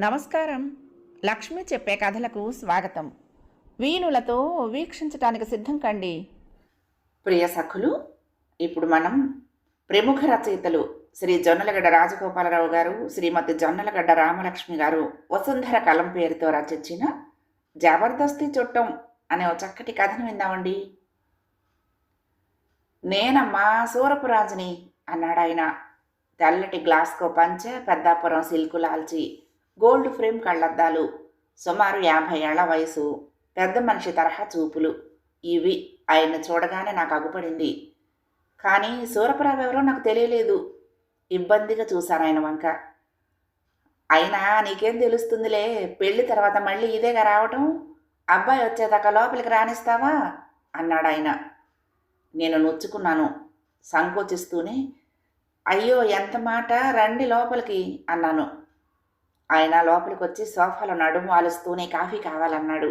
నమస్కారం. లక్ష్మి చెప్పే కథలకు స్వాగతం. వీణులతో వీక్షించటానికి సిద్ధం కండి. ప్రియ సఖులు, ఇప్పుడు మనం ప్రముఖ రచయితలు శ్రీ జొన్నలగడ్డ రాజగోపాలరావు గారు, శ్రీమతి జొన్నలగడ్డ రామలక్ష్మి గారు వసుంధర కలం పేరుతో రచించిన జబర్దస్తి చుట్టం అనే ఒక చక్కటి కథను విందామండి. నేనమ్మా సూరపురాజుని అన్నాడు ఆయన. తెల్లటి గ్లాస్కో పంచె, పెద్దాపురం సిల్కు లాల్చి, గోల్డ్ ఫ్రేమ్ కళ్ళద్దాలు, సుమారు 50 ఏళ్ల వయసు, పెద్ద మనిషి తరహా చూపులు. ఇవి ఆయన చూడగానే నాకు అగుపడింది. కానీ సూరపురావు ఎవరో నాకు తెలియలేదు. ఇబ్బందిగా చూశాను ఆయన వంక. అయినా నీకేం తెలుస్తుందిలే, పెళ్లి తర్వాత మళ్ళీ ఇదేగా రావటం, అబ్బాయి వచ్చేదాకా లోపలికి రానిస్తావా అన్నాడు ఆయన. నేను నొచ్చుకున్నాను. సంకోచిస్తూనే, అయ్యో ఎంత మాట, రండి లోపలికి అన్నాను. ఆయన లోపలికి వచ్చి సోఫాలో నడుము వాలుస్తూనే కాఫీ కావాలన్నాడు.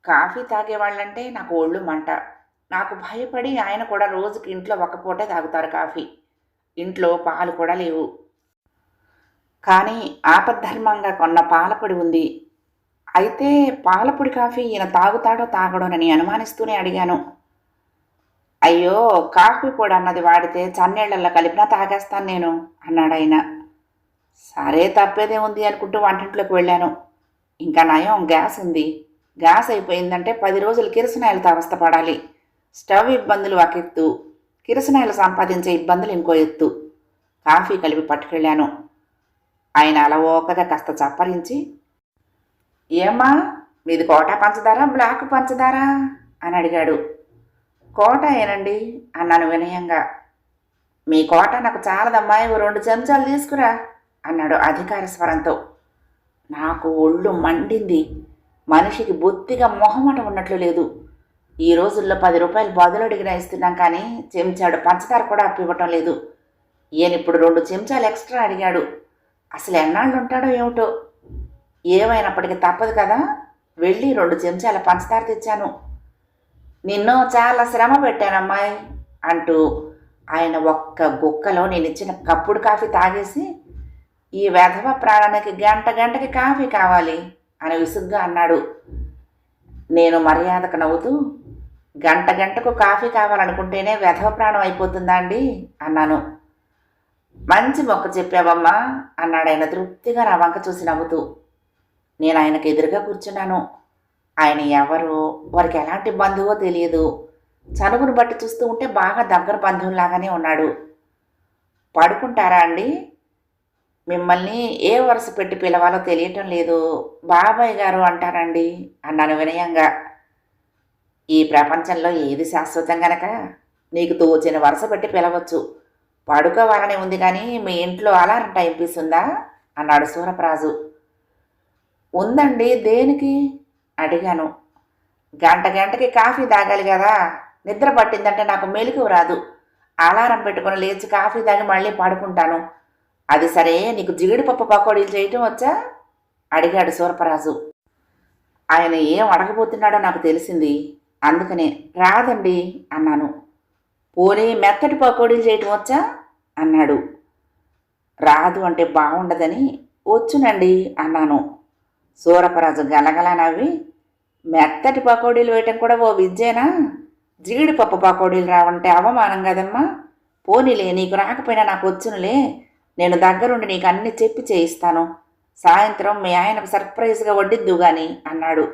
కాఫీ తాగేవాళ్ళంటే నాకు ఒళ్ళు మంట. నాకు భయపడి ఆయన కూడా రోజుకి ఇంట్లో ఒక పూటే తాగుతారు కాఫీ. ఇంట్లో పాలు కూడా లేవు. కానీ ఆపద్ధర్మంగా కొన్న పాలపొడి ఉంది. అయితే పాలపొడి కాఫీ ఈయన తాగుతాడో తాగడోనని అనుమానిస్తూనే అడిగాను. అయ్యో, కాఫీ పొడి అన్నది వాడితే చన్నీళ్లలో కలిపినా తాగేస్తాను నేను అన్నాడు ఆయన. సరే, తప్పేదే ఉంది అనుకుంటూ వంటింట్లోకి వెళ్ళాను. ఇంకా నయం, గ్యాస్ ఉంది. గ్యాస్ అయిపోయిందంటే 10 రోజులు కిరసనాయలతో అవస్థపడాలి. స్టవ్ ఇబ్బందులు ఒక ఎత్తు, కిరసనాయలు సంపాదించే ఇబ్బందులు ఇంకో ఎత్తు. కాఫీ కలిపి పట్టుకెళ్ళాను. ఆయన అలవోకగా కాస్త చప్పరించి, ఏమ్మా మీది కోటా పంచదార, బ్లాక్ పంచదార అని అడిగాడు. కోట ఏనండి అన్నాను వినయంగా. మీ కోట నాకు చాలదమ్మాయి, 2 చెంచాలు తీసుకురా అన్నాడు అధికార స్వరంతో. నాకు ఒళ్ళు మండింది. మనిషికి బొత్తిగా మొహమాట ఉన్నట్లు లేదు. ఈ రోజుల్లో 10 రూపాయలు బదులు అడిగినా ఇస్తున్నాం, కానీ చెంచాడు పంచదార కూడా అప్పివ్వటం లేదు. ఈయన ఇప్పుడు 2 చెంచాలు ఎక్స్ట్రా అడిగాడు. అసలు ఎన్నాళ్ళు ఉంటాడో ఏమిటో. ఏమైనప్పటికీ తప్పదు కదా, వెళ్ళి 2 చెంచాల పంచదార తెచ్చాను. నిన్ను చాలా శ్రమ పెట్టానమ్మాయి అంటూ ఆయన ఒక్క గుక్కలో నేనిచ్చిన కప్పుడు కాఫీ తాగేసి, ఈ వెధవ ప్రాణానికి గంటకి కాఫీ కావాలి అని విసుగ్గా అన్నాడు. నేను మర్యాదకు నవ్వుతూ, గంటకు కాఫీ కావాలనుకుంటేనే వెధవ ప్రాణం అయిపోతుందా అండి అన్నాను. మంచి మొక్క చెప్పావమ్మా అన్నాడు ఆయన తృప్తిగా నా వంక చూసి నవ్వుతూ. నేను ఆయనకు ఎదురుగా కూర్చున్నాను. ఆయన ఎవరో, వారికి ఎలాంటి బంధువో తెలియదు. చనువును బట్టి చూస్తూ ఉంటే బాగా దగ్గర బంధువులాగానే ఉన్నాడు. పడుకుంటారా అండి? మిమ్మల్ని ఏ వరుస పెట్టి పిలవాలో తెలియటం లేదు, బాబాయ్ గారు అంటారండి అన్నాను వినయంగా. ఈ ప్రపంచంలో ఏది శాశ్వతం గనక నీకు తోచిన వరుస పెట్టి పిలవచ్చు. పడుకోవాలని ఉంది కానీ మీ ఇంట్లో అలారం టైం పీస్ ఉందా అన్నాడు సూరపరాజు. ఉందండి. దేనికి అడిగాను. గంటకి కాఫీ తాగాలి కదా, నిద్ర పట్టిందంటే నాకు మెలకువ రాదు. అలారం పెట్టుకుని లేచి కాఫీ తాగి మళ్ళీ పడుకుంటాను. అది సరే, నీకు జీడిపప్పు పకోడీలు చేయటం వచ్చా అడిగాడు సూరపరాజు. ఆయన ఏం అడగబోతున్నాడో నాకు తెలిసింది. అందుకనే రాదండి అన్నాను. పోనీ మెత్తటి పకోడీలు చేయటం వచ్చా అన్నాడు. రాదు అంటే బాగుండదని వచ్చునండి అన్నాను. సూరపరాజు గలగలా నవ్వి, మెత్తటి పకోడీలు వేయటం కూడా ఓ విద్యేనా? జీడిపప్పు పకోడీలు రావంటే అవమానం కదమ్మా. పోనీలే, నీకు రాకపోయినా నాకు వచ్చునులే. నేను దగ్గరుండి నీకు అన్ని చెప్పి చేయిస్తాను. సాయంత్రం మీ ఆయనకు సర్ప్రైజ్గా వడ్డిద్దు గాని అన్నాడు.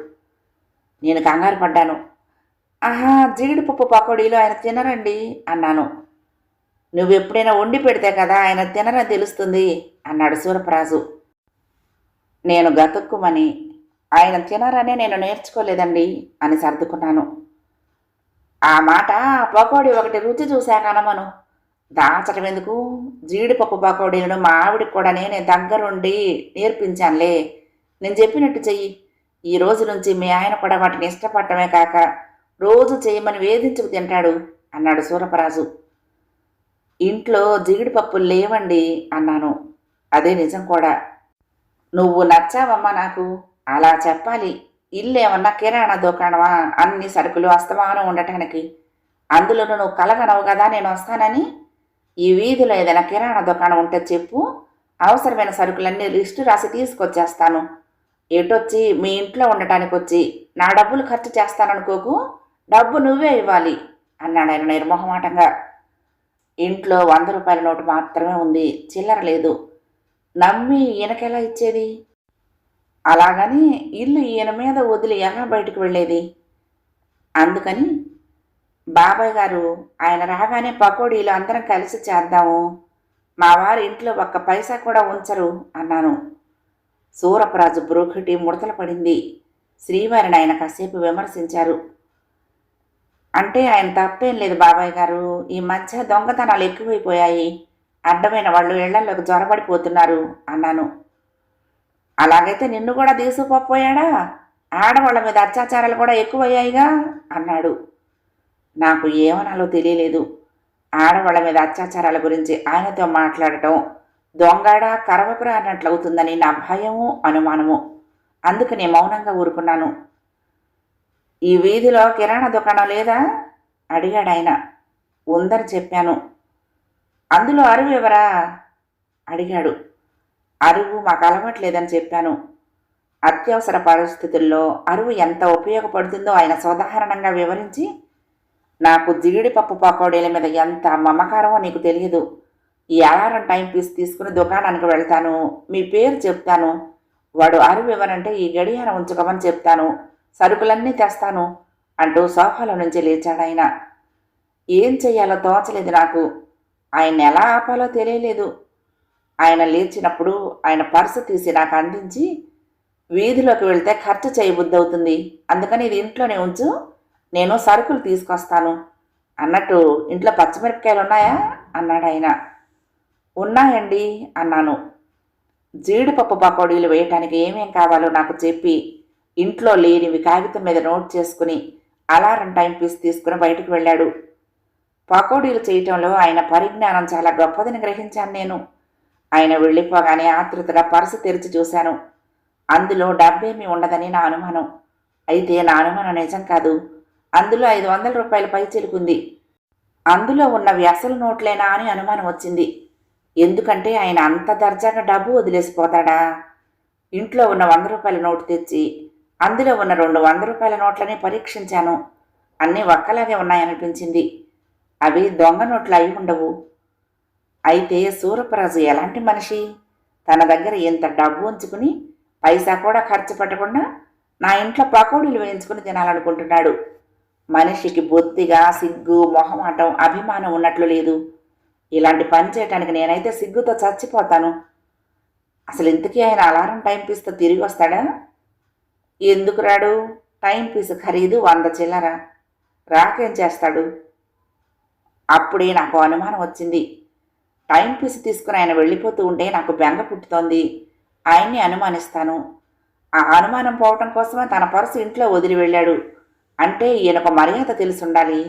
నేను కంగారు పడ్డాను. ఆహా, జీడిపప్పు పకోడీలు ఆయన తినరండి అన్నాను. నువ్వెప్పుడైనా వండి పెడితే కదా ఆయన తినరని తెలుస్తుంది అన్నాడు సూరపరాజు. నేను గతుక్కుమని, ఆయన తినరనే నేను నేర్చుకోలేదండి అని సర్దుకున్నాను. ఆ మాట పకోడీ ఒకటి రుచి చూశాక అనమను. దాచటం ఎందుకు? జీడిపప్పు పకోడీలను మా ఆవిడికి కూడా నేనే దగ్గరుండి నేర్పించానులే. నేను చెప్పినట్టు చెయ్యి. ఈ రోజు నుంచి మీ ఆయన కూడా వాటిని ఇష్టపడటమే కాక రోజు చేయమని వేధించుకు తింటాడు అన్నాడు సూరపరాజు. ఇంట్లో జీడిపప్పులు లేవండి అన్నాను. అదే నిజం కూడా. నువ్వు నచ్చావమ్మా నాకు, అలా చెప్పాలి. ఇల్లేమన్నా కిరాణా దుకాణమా, అన్ని సరుకులు అస్తమానం ఉండటానికి? అందులోనూ నువ్వు కలగనవు కదా నేను వస్తానని. ఈ వీధిలో ఏదైనా కిరాణా దుకాణం ఉంటే చెప్పు, అవసరమైన సరుకులన్నీ లిస్టు రాసి తీసుకొచ్చేస్తాను. ఎటొచ్చి మీ ఇంట్లో ఉండటానికి వచ్చి నా డబ్బులు ఖర్చు చేస్తాననుకోకు, డబ్బు నువ్వే ఇవ్వాలి అన్నాడు ఆయన నిర్మోహమాటంగా. ఇంట్లో 100 రూపాయల నోటు మాత్రమే ఉంది, చిల్లర లేదు. నమ్మి ఈయనకెలా ఇచ్చేది? అలాగని ఇల్లు ఈయన మీద వదిలి ఎలా బయటకు వెళ్ళేది? అందుకని బాబాయ్ గారు ఆయన రాగానే పకోడీలు అందరం కలిసి చేద్దాము, మా వారి ఇంట్లో ఒక్క పైసా కూడా ఉంచరు అన్నాను. సూరపరాజు బ్రూఖటి ముడతలు పడింది. శ్రీవారిని ఆయన కాసేపు విమర్శించారు. అంటే ఆయన తప్పేం లేదు బాబాయ్ గారు, ఈ మధ్య దొంగతనాలు ఎక్కువైపోయాయి, అడ్డమైన వాళ్ళు ఇళ్లలోకి జ్వరపడిపోతున్నారు అన్నాను. అలాగైతే నిన్ను కూడా తీసుకుపోయాడా? ఆడవాళ్ల మీద అత్యాచారాలు కూడా ఎక్కువయ్యాయిగా అన్నాడు. నాకు ఏమనాలో తెలియలేదు. ఆడవాళ్ల మీద అత్యాచారాల గురించి ఆయనతో మాట్లాడటం దొంగడా కరవకురా అన్నట్లవుతుందని నా భయము అనుమానము. అందుకని మౌనంగా ఊరుకున్నాను. ఈ వీధిలో కిరాణా దుకాణం లేదా అడిగాడు ఆయన. ఉందని చెప్పాను. అందులో అరువు ఎవరా అడిగాడు. అరువు మాకు అలవాట్లేదని చెప్పాను. అత్యవసర పరిస్థితుల్లో అరువు ఎంత ఉపయోగపడుతుందో ఆయన సోదాహరణంగా వివరించి, నాకు జీడిపప్పు పకోడీల మీద ఎంత మమకారమో నీకు తెలియదు. ఈ అలారం టైం పీస్ తీసుకుని దుకాణానికి వెళ్తాను, మీ పేరు చెప్తాను, వాడు అరువు ఇవ్వనంటే ఈ గడియారం ఉంచుకోమని చెప్తాను, సరుకులన్నీ తెస్తాను అంటూ సోఫాలో నుంచి లేచాడాయన. ఏం చెయ్యాలో తోచలేదు నాకు. ఆయన ఎలా ఆపాలో తెలియలేదు. ఆయన లేచినప్పుడు ఆయన పర్సు తీసి నాకు అందించి, వీధిలోకి వెళ్తే ఖర్చు చేయబుద్ధవుతుంది, అందుకని ఇది ఇంట్లోనే ఉంచు, నేను సరుకులు తీసుకొస్తాను. అన్నట్టు ఇంట్లో పచ్చిమిరపకాయలు ఉన్నాయా అన్నాడు ఆయన. ఉన్నాయండి అన్నాను. జీడిపప్పు పకోడీలు వేయటానికి ఏమేం కావాలో నాకు చెప్పి, ఇంట్లో లేనివి కాగితం మీద నోట్ చేసుకుని అలారం టైం పీస్ తీసుకుని బయటకు వెళ్ళాడు. పకోడీలు చేయటంలో ఆయన పరిజ్ఞానం చాలా గొప్పదని గ్రహించాను నేను. ఆయన వెళ్ళిపోగానే ఆతృతగా పర్సు తెరిచి చూశాను. అందులో డబ్బేమీ ఉండదని నా అనుమానం. అయితే నా అనుమానం నిజం కాదు. అందులో 500 రూపాయల పై చిలుకుంది. అందులో ఉన్నవి అసలు నోట్లేనా అని అనుమానం వచ్చింది. ఎందుకంటే ఆయన అంత దర్జాగా డబ్బు వదిలేసిపోతాడా? ఇంట్లో ఉన్న 100 రూపాయల నోటు తెచ్చి అందులో ఉన్న 200 రూపాయల నోట్లని పరీక్షించాను. అన్నీ ఒక్కలాగే ఉన్నాయనిపించింది. అవి దొంగ నోట్లు అయి ఉండవు. అయితే సూరపరాజు ఎలాంటి మనిషి? తన దగ్గర ఇంత డబ్బు ఉంచుకుని పైసా కూడా ఖర్చు పెట్టకుండా నా ఇంట్లో పకోడీలు వేయించుకుని తినాలనుకుంటున్నాడు. మనిషికి బొత్తిగా సిగ్గు, మొహమాటం, అభిమానం ఉన్నట్లు లేదు. ఇలాంటి పని చేయటానికి నేనైతే సిగ్గుతో చచ్చిపోతాను. అసలు ఇంతకీ ఆయన అలారం టైం పీస్తో తిరిగి వస్తాడా? ఎందుకు రాడు? టైం పీస్ ఖరీదు 100 చిల్లర. రాకేం చేస్తాడు? అప్పుడే నాకు అనుమానం వచ్చింది. టైం పీస్ తీసుకుని ఆయన వెళ్ళిపోతూ ఉంటే నాకు బెంగ పుట్టుతోంది. ఆయన్ని అనుమానిస్తాను. ఆ అనుమానం పోవటం కోసమే తన పర్సు ఇంట్లో వదిలి వెళ్ళాడు. అంటే ఈయనకు మర్యాద తెలిసి ఉండాలి.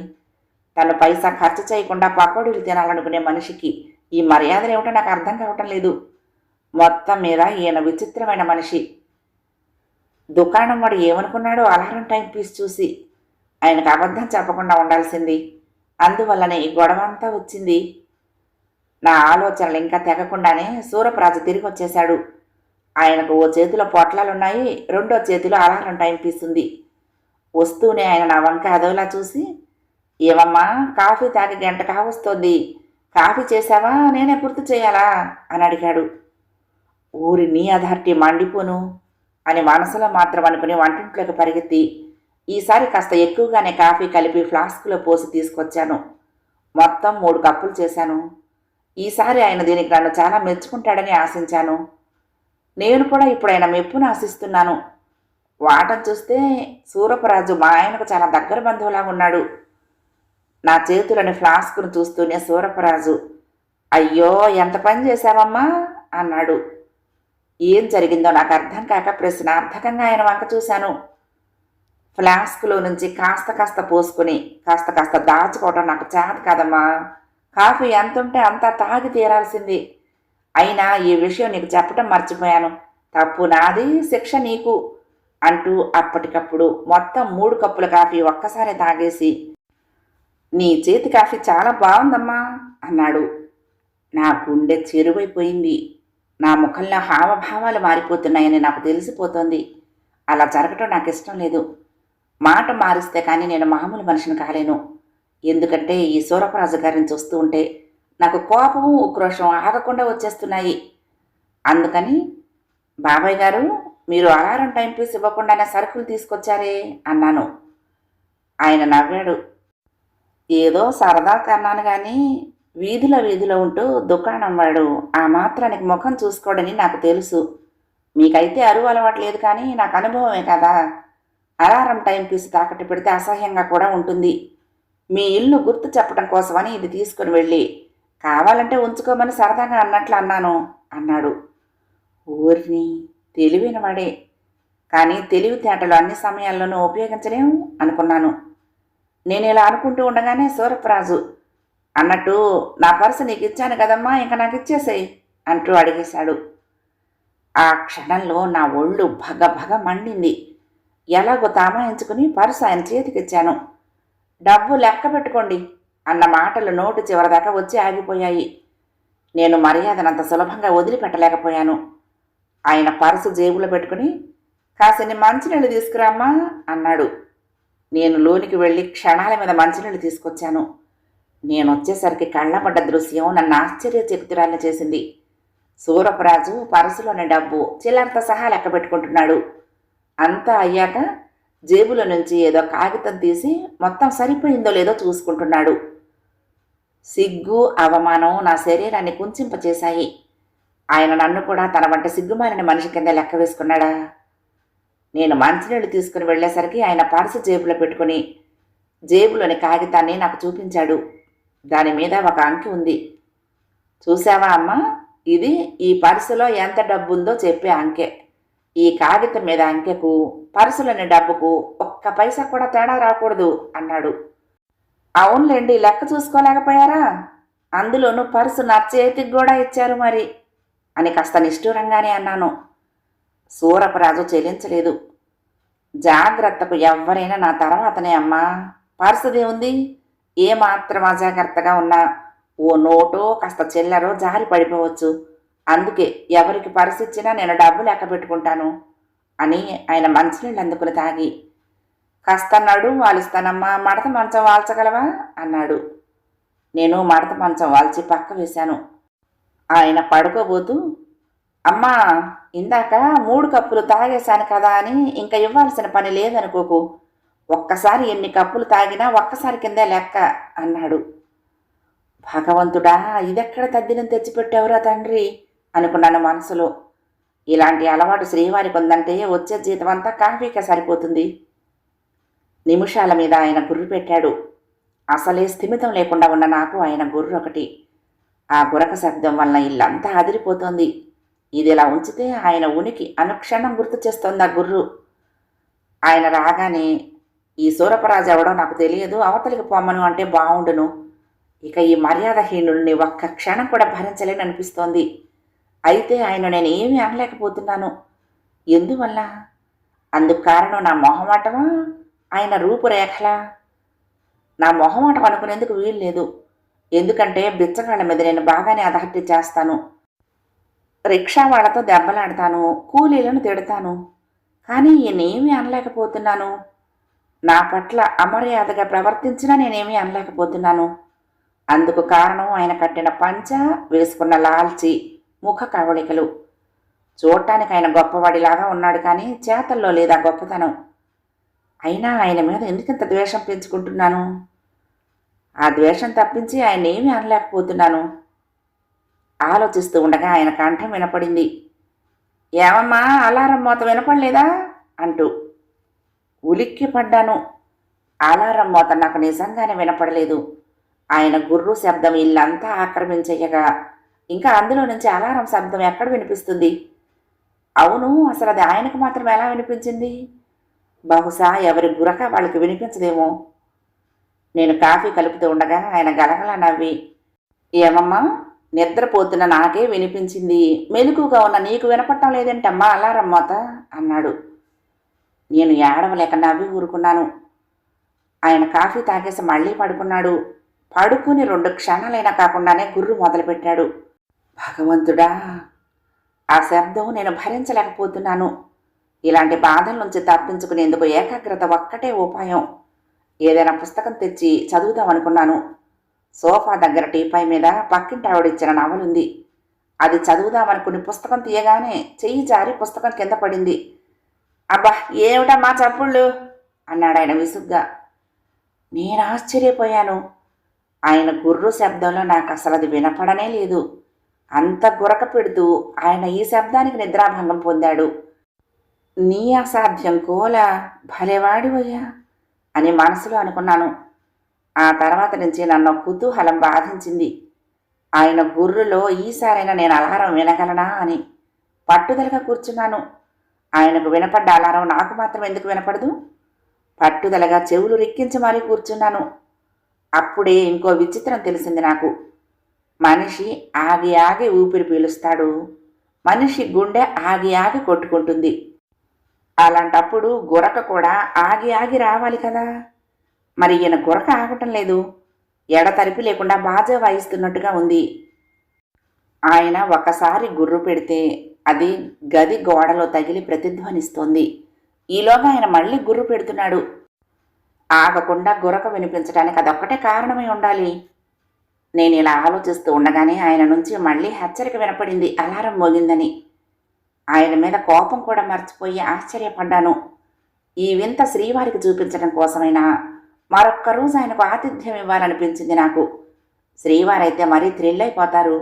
తను పైసా ఖర్చు చేయకుండా పకోడీలు తినాలనుకునే మనిషికి ఈ మర్యాదలు ఏమిటో నాకు అర్థం కావటం లేదు. మొత్తం మీద ఈయన విచిత్రమైన మనిషి. దుకాణం వాడు ఏమనుకున్నాడో అలారం టైం పీస్ చూసి. ఆయనకు అబద్ధం చెప్పకుండా ఉండాల్సింది. అందువల్లనే ఈ గొడవ అంతా వచ్చింది. నా ఆలోచనలు ఇంకా తెగకుండానే సూరపరాజు తిరిగి వచ్చేశాడు. ఆయనకు ఓ చేతిలో పొట్లాలున్నాయి, రెండో చేతిలో అలారం టైం పీస్ ఉంది. వస్తూనే ఆయన నా వంక అదోలా చూసి, ఏమమ్మా, కాఫీ తాగి గంట కావస్తోంది, కాఫీ చేశావా, నేనే గుర్తు చేయాలా అని అడిగాడు. ఊరి నీ అధార్టీ మండిపోను అని మనసులో మాత్రం అనుకుని వంటింట్లోకి పరిగెత్తి ఈసారి కాస్త ఎక్కువగానే కాఫీ కలిపి ఫ్లాస్క్లో పోసి తీసుకొచ్చాను. మొత్తం 3 కప్పులు చేశాను. ఈసారి ఆయన దీనికి నన్ను చాలా మెచ్చుకుంటాడని ఆశించాను. నేను కూడా ఇప్పుడు ఆయన మెప్పును ఆశిస్తున్నాను. వాటం చూస్తే సూరపరాజు మా ఆయనకు చాలా దగ్గర బంధువులాగా ఉన్నాడు. నా చేతులని ఫ్లాస్క్ను చూస్తూనే సూరపరాజు, అయ్యో ఎంత పని చేశావమ్మా అన్నాడు. ఏం జరిగిందో నాకు అర్థం కాక ప్రశ్నార్థకంగా ఆయన వంక చూశాను. ఫ్లాస్క్లో నుంచి కాస్త కాస్త పోసుకుని కాస్త కాస్త దాచుకోవటం నాకు చేత కాదమ్మా. కాఫీ ఎంత ఉంటే అంతా తాగి తీరాల్సింది. అయినా ఈ విషయం నీకు చెప్పటం మర్చిపోయాను. తప్పు నాది, శిక్ష నీకు అంటూ అప్పటికప్పుడు మొత్తం 3 కప్పుల కాఫీ ఒక్కసారి తాగేసి, నీ చేతి కాఫీ చాలా బాగుందమ్మా అన్నాడు. నా గుండె చెరువైపోయింది. నా ముఖంలో హావభావాలు మారిపోతున్నాయని నాకు తెలిసిపోతోంది. అలా జరగటం నాకు ఇష్టం లేదు. మాట మారిస్తే కానీ నేను మామూలు మనిషిని కాలేను. ఎందుకంటే ఈ సూరపరాజు గారిని చూస్తూ ఉంటే నాకు కోపము ఉక్రోషం ఆగకుండా వచ్చేస్తున్నాయి. అందుకని బాబాయ్ గారు, మీరు అలారం టైం పీస్ ఇవ్వకుండానే సరుకులు తీసుకొచ్చారే అన్నాను. ఆయన నవ్వాడు. ఏదో సరదా కన్నాను కానీ వీధిలో ఉంటూ దుకాణం వాడు ఆ మాత్రానికి ముఖం చూసుకోడని నాకు తెలుసు. మీకైతే అరువు అలవాట్లేదు కానీ నాకు అనుభవమే కదా. అలారం టైం పీస్ తాకట్టు పెడితే అసహ్యంగా కూడా ఉంటుంది. మీ ఇల్లు గుర్తు చెప్పడం కోసమని ఇది తీసుకుని వెళ్ళి కావాలంటే ఉంచుకోమని సరదాగా అన్నట్లు అన్నాను అన్నాడు. ఊరిని తెలివైనవాడే, కానీ తెలివితేటలు అన్ని సమయాల్లోనూ ఉపయోగించలేము అనుకున్నాను. నేను ఇలా అనుకుంటూ ఉండగానే సూరపరాజు అన్నట్టు, నా పర్సు నీకు ఇచ్చాను కదమ్మా, ఇంకా నాకు ఇచ్చేసేయి అంటూ అడిగేశాడు. ఆ క్షణంలో నా ఒళ్ళు భగ మండింది. ఎలాగో తామాయించుకుని పర్సు ఆయన చేతికిచ్చాను. డబ్బు లెక్క పెట్టుకోండి అన్న మాటలు నోటు చివరిదాకా వచ్చి ఆగిపోయాయి. నేను మర్యాదనంత సులభంగా వదిలిపెట్టలేకపోయాను. ఆయన పర్సు జేబులో పెట్టుకుని కాసిన్ని మంచినీళ్ళు తీసుకురామ్మా అన్నాడు. నేను లోనికి వెళ్ళి క్షణాల మీద మంచినీళ్ళు తీసుకొచ్చాను. నేను వచ్చేసరికి కళ్ళబడ్డ దృశ్యం నన్ను ఆశ్చర్యచకితురాల్ని చేసింది. సూరపరాజు పర్సులోని డబ్బు చిల్లరతో సహా లెక్క పెట్టుకుంటున్నాడు. అంతా అయ్యాక జేబులో నుంచి ఏదో కాగితం తీసి మొత్తం సరిపోయిందో లేదో చూసుకుంటున్నాడు. సిగ్గు అవమానం నా శరీరాన్ని కుంచింపచేశాయి. ఆయన నన్ను కూడా తన వంట సిగ్గుమాలిన మనిషి కింద లెక్క వేసుకున్నాడా? నేను మంచినీళ్ళు తీసుకుని వెళ్ళేసరికి ఆయన పర్సు జేబులో పెట్టుకుని జేబులోని కాగితాన్ని నాకు చూపించాడు. దాని మీద ఒక అంకె ఉంది. చూసావా అమ్మా, ఇది ఈ పర్సులో ఎంత డబ్బు ఉందో చెప్పే అంకె. ఈ కాగితం మీద అంకెకు పర్సులోని డబ్బుకు ఒక్క పైసా కూడా తేడా రాకూడదు అన్నాడు. అవునులేండి, లెక్క చూసుకోలేకపోయారా? అందులోనూ పర్సు నా చేతికి కూడా ఇచ్చారు మరి అని కాస్త నిష్ఠూరంగానే అన్నాను. సూరపరాజు చెల్లించలేదు. జాగ్రత్తకు ఎవ్వరైనా నా తర్వాతనే అమ్మా. పర్సుదే ఉంది. ఏమాత్రం అజాగ్రత్తగా ఉన్నా ఓ నోటో కాస్త చిల్లరో జారి పడిపోవచ్చు. అందుకే ఎవరికి పర్సు ఇచ్చినా నేను డబ్బు లెక్క పెట్టుకుంటాను అని ఆయన మంచినీళ్ళు అందుకుని తాగి, కాస్త నడుము వాలుస్తానమ్మా, మడత మంచం వాల్చగలవా అన్నాడు. నేను మడత మంచం వాల్చి పక్క వేశాను. ఆయన పడుకోబోతూ, అమ్మా, ఇందాక 3 కప్పులు తాగేశాను కదా అని ఇంకా ఇవ్వాల్సిన పని లేదనుకోకు. ఒక్కసారి ఎన్ని కప్పులు తాగినా ఒక్కసారి కిందే లెక్క అన్నాడు. భగవంతుడా, ఇదెక్కడ తద్దినం తెచ్చిపెట్టావురా తండ్రి అనుకున్నాను మనసులో. ఇలాంటి అలవాటు శ్రీవారికి ఉందంటే వచ్చే జీతం అంతా కాఫీకే సరిపోతుంది. నిమిషాల మీద ఆయన గుర్రు పెట్టాడు. అసలే స్థిమితం లేకుండా ఉన్న నాకు ఆయన గుర్రు ఒకటి. ఆ గురక శబ్దం వలన ఇల్లంతా అదిరిపోతోంది. ఇది ఇలా ఉంచితే ఆయన ఉనికి అనుక్షణం గుర్తు చేస్తోంది ఆ గుర్రు. ఆయన రాగానే, ఈ సూరపరాజు ఎవడో నాకు తెలియదు, అవతలికి పొమ్మను అంటే బావుండును. ఇక ఈ మర్యాదహీనుడిని ఒక్క క్షణం కూడా భరించలేననిపిస్తోంది. అయితే ఆయన నేను ఏమీ అనలేకపోతున్నాను. ఎందువల్ల? అందుకు కారణం నా మొహమాటమా, ఆయన రూపురేఖలా? నా మొహమాటం అనుకునేందుకు వీలు లేదు. ఎందుకంటే బిచ్చగాళ్ల మీద నేను బాగానే అదహత్య చేస్తాను. రిక్షా వాళ్లతో దెబ్బలాడతాను, కూలీలను తిడతాను. కానీ ఈయనేమీ అనలేకపోతున్నాను. నా పట్ల అమర్యాదగా ప్రవర్తించినా నేనేమీ అనలేకపోతున్నాను. అందుకు కారణం ఆయన కట్టిన పంచ, వేసుకున్న లాల్చి, ముఖ కవళికలు. చూడటానికి ఆయన గొప్పవాడిలాగా ఉన్నాడు, కానీ చేతల్లో లేదా గొప్పతనం. అయినా ఆయన మీద ఎందుకింత ద్వేషం పెంచుకుంటున్నాను? ఆ ద్వేషం తప్పించి ఆయన ఏమీ అనలేకపోతున్నాను. ఆలోచిస్తూ ఉండగా ఆయన కంఠం వినపడింది. ఏమమ్మా, అలారం మోత వినపడలేదా అంటూ. ఉలిక్కి పడ్డాను. అలారం మోత నాకు నిజంగానే వినపడలేదు. ఆయన గుర్రు శబ్దం ఇల్లంతా ఆక్రమించయ్యగా ఇంకా అందులో నుంచి అలారం శబ్దం ఎక్కడ వినిపిస్తుంది? అవును, అసలు అది ఆయనకు మాత్రం ఎలా వినిపించింది? బహుశా ఎవరి గురక వాళ్ళకి వినిపించదేమో. నేను కాఫీ కలుపుతూ ఉండగా ఆయన గలగలా నవ్వి, ఏమమ్మా, నిద్రపోతున్న నాకే వినిపించింది, మెలకుగా ఉన్న నీకు వినపడటం లేదేంటమ్మా అలారం మోత అన్నాడు. నేను ఏడవలేక నవ్వి ఊరుకున్నాను. ఆయన కాఫీ తాగేసి మళ్ళీ పడుకున్నాడు. పడుకుని 2 క్షణాలైనా కాకుండానే గుర్రు మొదలుపెట్టాడు. భగవంతుడా, ఆ శబ్దం నేను భరించలేకపోతున్నాను. ఇలాంటి బాధల నుంచి తప్పించుకునేందుకు ఏకాగ్రత ఒక్కటే ఉపాయం. ఏదైనా పుస్తకం తెచ్చి చదువుదామనుకున్నాను. సోఫా దగ్గర టీపాయ్ మీద పక్కింటి ఆవిడిచ్చిన నవలుంది. అది చదువుదామనుకుని పుస్తకం తీయగానే చెయ్యి జారి పుస్తకం కింద పడింది. అబ్బా, ఏమిటమ్మా చప్పుళ్ళు అన్నాడాయన విసుగ్గా. నేను ఆశ్చర్యపోయాను. ఆయన గుర్రు శబ్దంలో నాకు అసలు అది వినపడనే లేదు. అంత గురక పెడుతూ ఆయన ఈ శబ్దానికి నిద్రాభంగం పొందాడు. నీ అసాధ్యం కోలా, భలేవాడివయ్యా అని మనసులో అనుకున్నాను. ఆ తర్వాత నుంచి నన్ను కుతూహలం బాధించింది. ఆయన గుర్రులో ఈసారైనా నేను అలారం వినగలనా అని పట్టుదలగా కూర్చున్నాను. ఆయనకు వినపడ్డ అలారం నాకు మాత్రం ఎందుకు వినపడదు? పట్టుదలగా చెవులు రిక్కించి మరీ కూర్చున్నాను. అప్పుడే ఇంకో విచిత్రం తెలిసింది నాకు. మనిషి ఆగి ఆగి ఊపిరి పీలుస్తాడు. మనిషి గుండె ఆగి ఆగి కొట్టుకుంటుంది. అలాంటప్పుడు గురక కూడా ఆగి ఆగి రావాలి కదా. మరి ఈయన గురక ఆగటం లేదు. ఎడతెరిపి లేకుండా బాజా వాయిస్తున్నట్టుగా ఉంది. ఆయన ఒకసారి గుర్రు పెడితే అది గది గోడలో తగిలి ప్రతిధ్వనిస్తోంది. ఈలోగా ఆయన మళ్ళీ గుర్రు పెడుతున్నాడు. ఆగకుండా గురక వినిపించడానికి అదొక్కటే కారణమై ఉండాలి. నేను ఇలా ఆలోచిస్తూ ఉండగానే ఆయన నుంచి మళ్ళీ హెచ్చరిక వినపడింది, అలారం మోగిందని. ఆయన మీద కోపం కూడా మర్చిపోయి ఆశ్చర్యపడ్డాను. ఈ వింత శ్రీవారికి చూపించడం కోసమైనా మరొక్క రోజు ఆయనకు ఆతిథ్యం ఇవ్వాలనిపించింది నాకు. శ్రీవారైతే మరీ థ్రిల్ అయిపోతారు.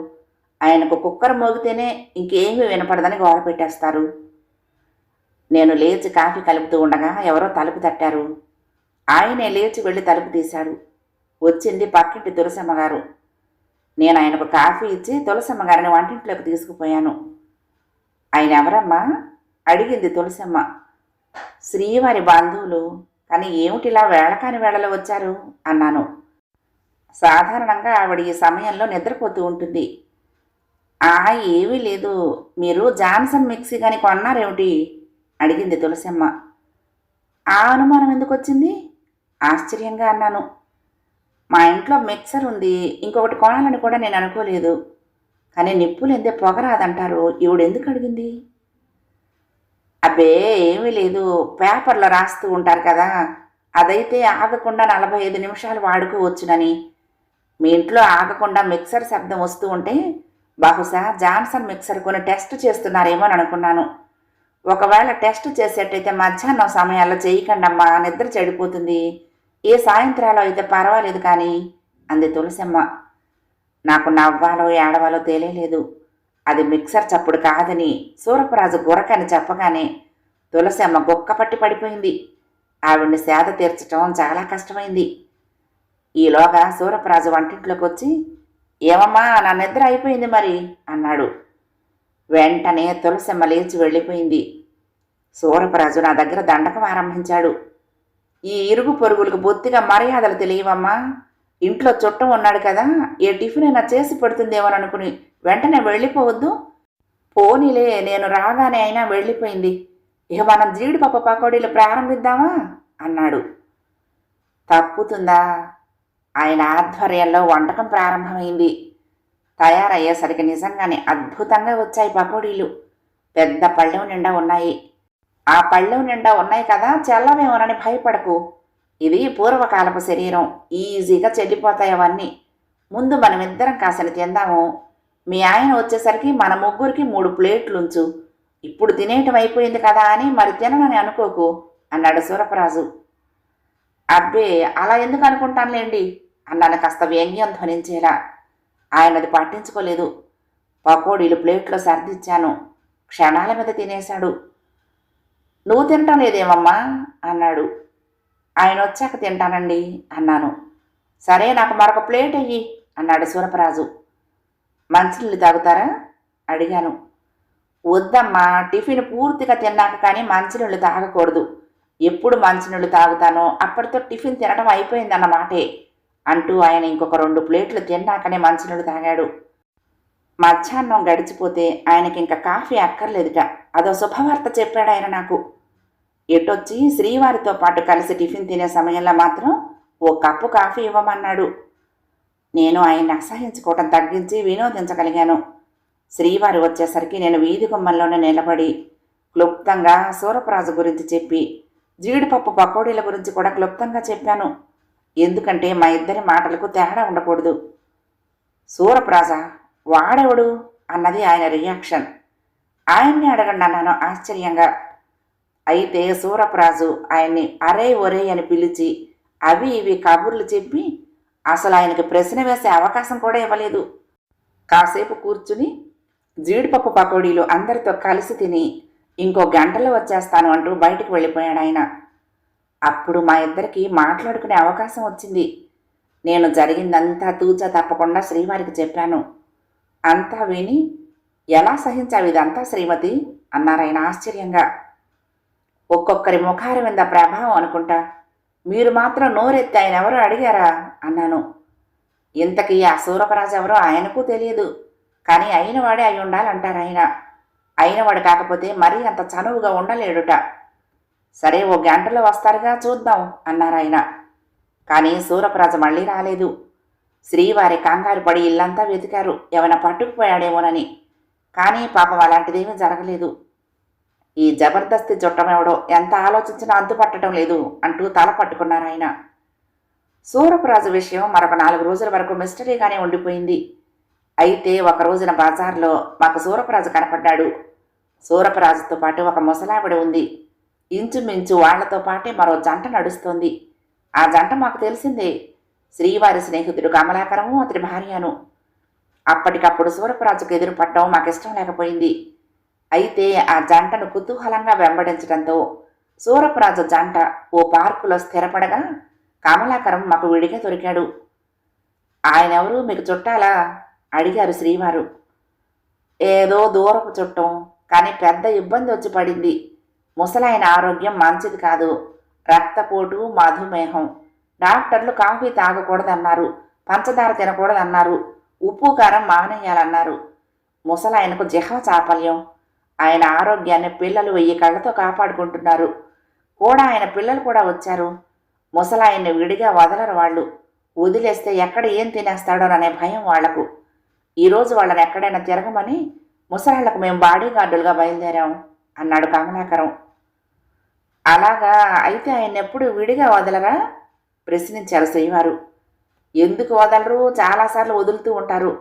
ఆయనకు కుక్కర్ మోగితేనే ఇంకేమీ వినపడదని గోడ పెట్టేస్తారు. నేను లేచి కాఫీ కలుపుతూ ఉండగా ఎవరో తలుపు తట్టారు. ఆయనే లేచి వెళ్ళి తలుపు తీశాడు. వచ్చింది పక్కింటి తులసమ్మగారు. నేను ఆయనకు కాఫీ ఇచ్చి తులసమ్మగారిని వంటింట్లోకి తీసుకుపోయాను. ఆయన ఎవరమ్మా అడిగింది తులసమ్మ. శ్రీవారి బంధువులు, కానీ ఏమిటిలా వేళకాని వేళలో వచ్చారు అన్నాను. సాధారణంగా ఆవిడ ఈ సమయంలో నిద్రపోతూ ఉంటుంది. ఏమీ లేదు, మీరు జాన్సన్ మిక్సీ కానీ కొన్నారేమిటి అడిగింది తులసమ్మ. ఆ అనుమానం ఎందుకు వచ్చింది ఆశ్చర్యంగా అన్నాను. మా ఇంట్లో మిక్సర్ ఉంది, ఇంకొకటి కొనాలని కూడా నేను అనుకోలేదు. కానీ నిప్పులు ఎందే పొగరాదంటారు, ఈవిడెందుకు అడిగింది? అబ్బే ఏమీ లేదు, పేపర్లో రాస్తూ ఉంటారు కదా, అదైతే ఆగకుండా 45 నిమిషాలు వాడుకోవచ్చునని. మీ ఇంట్లో ఆగకుండా మిక్సర్ శబ్దం వస్తూ ఉంటే బహుశా జాన్సన్ మిక్సర్ కొని టెస్ట్ చేస్తున్నారేమో అని అనుకున్నాను. ఒకవేళ టెస్ట్ చేసేటైతే మధ్యాహ్నం సమయాల్లో చేయకండమ్మా, నిద్ర చెడిపోతుంది. ఏ సాయంత్రాలు అయితే పర్వాలేదు కానీ అంది తులసమ్మ. నాకు నవ్వాలో ఏడవాలో తెలియలేదు. అది మిక్సర్ చప్పుడు కాదని సూరపరాజు గురకని చెప్పగానే తులసమ్మ గుక్కపట్టి పడిపోయింది. ఆవిడ్ని సేద తీర్చటం చాలా కష్టమైంది. ఈలోగా సూరపరాజు వంటింట్లోకి వచ్చి, ఏమమ్మా నా నిద్ర అయిపోయింది మరి అన్నాడు. వెంటనే తులసమ్మ లేచి వెళ్ళిపోయింది. సూరపరాజు నా దగ్గర దండకం ఆరంభించాడు. ఈ ఇరుగు పొరుగులకు బొత్తిగా మర్యాదలు తెలియవమ్మా. ఇంట్లో చుట్టం ఉన్నాడు కదా, ఏ టిఫిన్ అయినా చేసి పెడుతుందేమోననుకుని వెంటనే వెళ్ళిపోవద్దు. పోనీలే, నేను రాగానే అయినా వెళ్ళిపోయింది. ఇక మనం జీడిపప్పు పకోడీలు ప్రారంభిద్దామా అన్నాడు. తప్పుతుందా? ఆయన ఆధ్వర్యంలో వంటకం ప్రారంభమైంది. తయారయ్యేసరికి నిజంగానే అద్భుతంగా వచ్చాయి పకోడీలు. పెద్ద పళ్ళెం నిండా ఉన్నాయి. ఆ పళ్ళెం నిండా ఉన్నాయి కదా, చెల్లవేమోనని భయపడకు. ఇది పూర్వకాలపు శరీరం, ఈజీగా చెల్లిపోతాయి అవన్నీ. ముందు మనమిద్దరం కాసిన తిందాము. మీ ఆయన వచ్చేసరికి మన ముగ్గురికి 3 ప్లేట్లుంచు. ఇప్పుడు తినేయటం అయిపోయింది కదా అని మరి తిననని అనుకోకు అన్నాడు సూరపరాజు. అబ్బే, అలా ఎందుకు అనుకుంటానులేండి అన్నాను కాస్త వ్యంగ్యం ధ్వనించేలా. ఆయనది పట్టించుకోలేదు. పకోడీలు ప్లేట్లో సర్దిచ్చాను. క్షణాల మీద తినేశాడు. నువ్వు తినటం లేదేమమ్మా అన్నాడు. ఆయన వచ్చాక తింటానండి అన్నాను. సరే, నాకు మరొక ప్లేట్ అయ్యి అన్నాడు సూరపరాజు. మంచినీళ్ళు తాగుతారా అడిగాను. వద్దమ్మా, టిఫిన్ పూర్తిగా తిన్నాక కానీ మంచినీళ్ళు తాగకూడదు. ఎప్పుడు మంచినీళ్ళు తాగుతానో అప్పటితో టిఫిన్ తినడం అయిపోయిందన్నమాటే అంటూ ఆయన ఇంకొక 2 ప్లేట్లు తిన్నాకనే మంచినీళ్ళు తాగాడు. మధ్యాహ్నం గడిచిపోతే ఆయనకి ఇంకా కాఫీ అక్కర్లేదుట. అదో శుభవార్త చెప్పాడు ఆయన నాకు. ఎటొచ్చి శ్రీవారితో పాటు కలిసి టిఫిన్ తినే సమయంలో మాత్రం ఓ కప్పు కాఫీ ఇవ్వమన్నాడు. నేను ఆయన్ని అసహించుకోవటం తగ్గించి వినోదించగలిగాను. శ్రీవారు వచ్చేసరికి నేను వీధి గుమ్మంలోనే నిలబడి క్లుప్తంగా సూరపరాజు గురించి చెప్పి జీడిపప్పు పకోడీల గురించి కూడా క్లుప్తంగా చెప్పాను. ఎందుకంటే మా ఇద్దరి మాటలకు తేడా ఉండకూడదు. సూరపరాజా, వాడెవడు అన్నది ఆయన రియాక్షన్. ఆయన్ని అడగండి అన్నాను ఆశ్చర్యంగా. అయితే సూరపరాజు ఆయన్ని అరే ఒరే అని పిలిచి అవి ఇవి కబుర్లు చెప్పి అసలు ఆయనకి ప్రశ్న వేసే అవకాశం కూడా ఇవ్వలేదు. కాసేపు కూర్చుని జీడిపప్పు పకోడీలు అందరితో కలిసి తిని ఇంకో గంటలో వచ్చేస్తాను అంటూ బయటికి వెళ్ళిపోయాడు ఆయన. అప్పుడు మా ఇద్దరికి మాట్లాడుకునే అవకాశం వచ్చింది. నేను జరిగిందంతా తూచా తప్పకుండా శ్రీవారికి చెప్పాను. అంతా విని ఎలా సహించావు ఇదంతా శ్రీమతి అన్నారాయన ఆశ్చర్యంగా. ఒక్కొక్కరి ముఖార మీద ప్రభావం అనుకుంటా. మీరు మాత్రం నోరెత్తి ఆయన ఎవరో అడిగారా అన్నాను. ఇంతకీ ఆ సూరపరాజు ఎవరో ఆయనకు తెలియదు, కానీ అయినవాడే అయి ఉండాలంటారు ఆయన. అయినవాడు కాకపోతే మరీ అంత చనువుగా ఉండలేడుట. సరే, ఓ గంటలో వస్తారుగా, చూద్దాం అన్నారాయన. కానీ సూరపరాజు మళ్ళీ రాలేదు. శ్రీవారి కంగారు పడి ఇల్లంతా వెతికారు, ఏమైనా పట్టుకుపోయాడేమోనని. కానీ పాపం అలాంటిదేమీ జరగలేదు. ఈ జబర్దస్తి చుట్టమెవడో ఎంత ఆలోచించినా అంతుపట్టడం లేదు అంటూ తల పట్టుకున్నారాయన. సూరపరాజు విషయం మరొక 4 రోజుల వరకు మిస్టరీగానే ఉండిపోయింది. అయితే ఒక రోజున బజార్లో మాకు సూరపరాజు కనపడ్డాడు. సూరపరాజుతో పాటు ఒక ముసలావిడ ఉంది. ఇంచుమించు వాళ్లతో పాటే మరో జంట నడుస్తోంది. ఆ జంట మాకు తెలిసిందే, శ్రీవారి స్నేహితుడు కమలాకరము అతడి భార్యను. అప్పటికప్పుడు సూరపరాజుకు ఎదురుపడటం మాకిష్టం లేకపోయింది. అయితే ఆ జంటను కుతూహలంగా వెంబడించడంతో సూరపరాజు జంట ఓ పార్కులో స్థిరపడగా కమలాకరం మాకు విడిగా దొరికాడు. ఆయనెవరు, మీకు చుట్టాలా అడిగారు శ్రీవారు. ఏదో దూరపు చుట్టం, కానీ పెద్ద ఇబ్బంది వచ్చి పడింది. ముసలాయన ఆరోగ్యం మంచిది కాదు, రక్తపోటు, మధుమేహం. డాక్టర్లు కాఫీ తాగకూడదన్నారు, పంచదార తినకూడదన్నారు, ఉప్పు కారం మానేయాలన్నారు. ముసలాయనకు జిహ్వ చాపల్యం. ఆయన ఆరోగ్యాన్ని పిల్లలు 1000 కళ్ళతో కాపాడుకుంటున్నారు. కూడా ఆయన పిల్లలు కూడా వచ్చారు. ముసలాయన్ని విడిగా వదలరు వాళ్ళు. వదిలేస్తే ఎక్కడ ఏం తినేస్తాడోననే భయం వాళ్లకు. ఈరోజు వాళ్ళని ఎక్కడైనా తిరగమని ముసలాళ్లకు మేము బాడీ గార్డులుగా బయలుదేరాం అన్నాడు కమలాకరం. అలాగా, అయితే ఆయన ఎప్పుడు విడిగా వదలరా ప్రశ్నించారు శ్రీవారు. ఎందుకు వదలరు, చాలాసార్లు వదులుతూ ఉంటారు.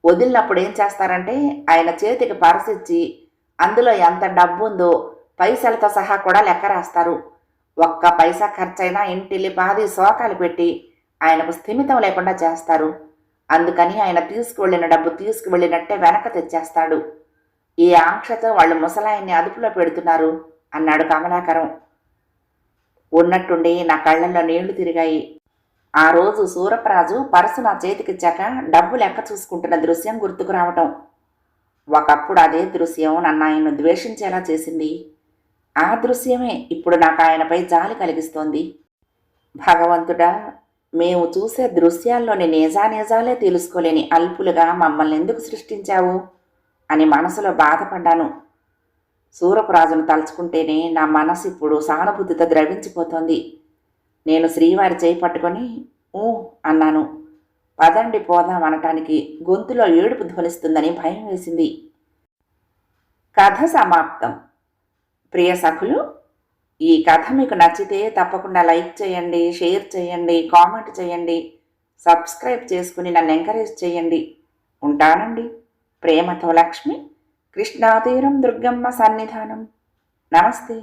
వదిలినప్పుడు ఏం చేస్తారంటే ఆయన చేతికి పరసిచ్చి అందులో ఎంత డబ్బుందో పైసలతో సహా కూడా లెక్క రాస్తారు. ఒక్క పైసా ఖర్చైనా ఇంటిల్లి పాది శోకాలు పెట్టి ఆయనకు స్థిమితం లేకుండా చేస్తారు. అందుకని ఆయన తీసుకువెళ్ళిన డబ్బు తీసుకువెళ్ళినట్టే వెనక తెచ్చేస్తాడు. ఈ ఆంక్షతో వాళ్ళు ముసలాయన్ని అదుపులో పెడుతున్నారు అన్నాడు కమలాకరం. ఉన్నట్టుండి నా కళ్ళల్లో నీళ్లు తిరిగాయి. ఆ రోజు సూరపరాజు పరసు నా చేతికిచ్చాక డబ్బు లెక్క చూసుకుంటున్న దృశ్యం గుర్తుకు రావటం. ఒకప్పుడు అదే దృశ్యం నన్ను ఆయన్ను ద్వేషించేలా చేసింది. ఆ దృశ్యమే ఇప్పుడు నాకు ఆయనపై జాలి కలిగిస్తోంది. భగవంతుడా, మేము చూసే దృశ్యాల్లోని నిజానిజాలే తెలుసుకోలేని అల్పులుగా మమ్మల్ని ఎందుకు సృష్టించావు అని మనసులో బాధపడ్డాను. సూరపరాజును తలుచుకుంటేనే నా మనసు ఇప్పుడు సానుభూతితో ద్రవించిపోతోంది. నేను శ్రీవారి చేయి పట్టుకొని ఊ అన్నాను. పదండి పోదాం అనటానికి గొంతులో ఏడుపు ధ్వనిస్తుందని భయం వేసింది. కథ సమాప్తం. ప్రియ సఖులు, ఈ కథ మీకు నచ్చితే తప్పకుండా లైక్ చేయండి, షేర్ చేయండి, కామెంట్ చేయండి, సబ్స్క్రైబ్ చేసుకుని నన్ను ఎంకరేజ్ చేయండి. ఉంటానండి. ప్రేమతో లక్ష్మి, కృష్ణాతీరం దుర్గమ్మ సన్నిధానం. నమస్తే.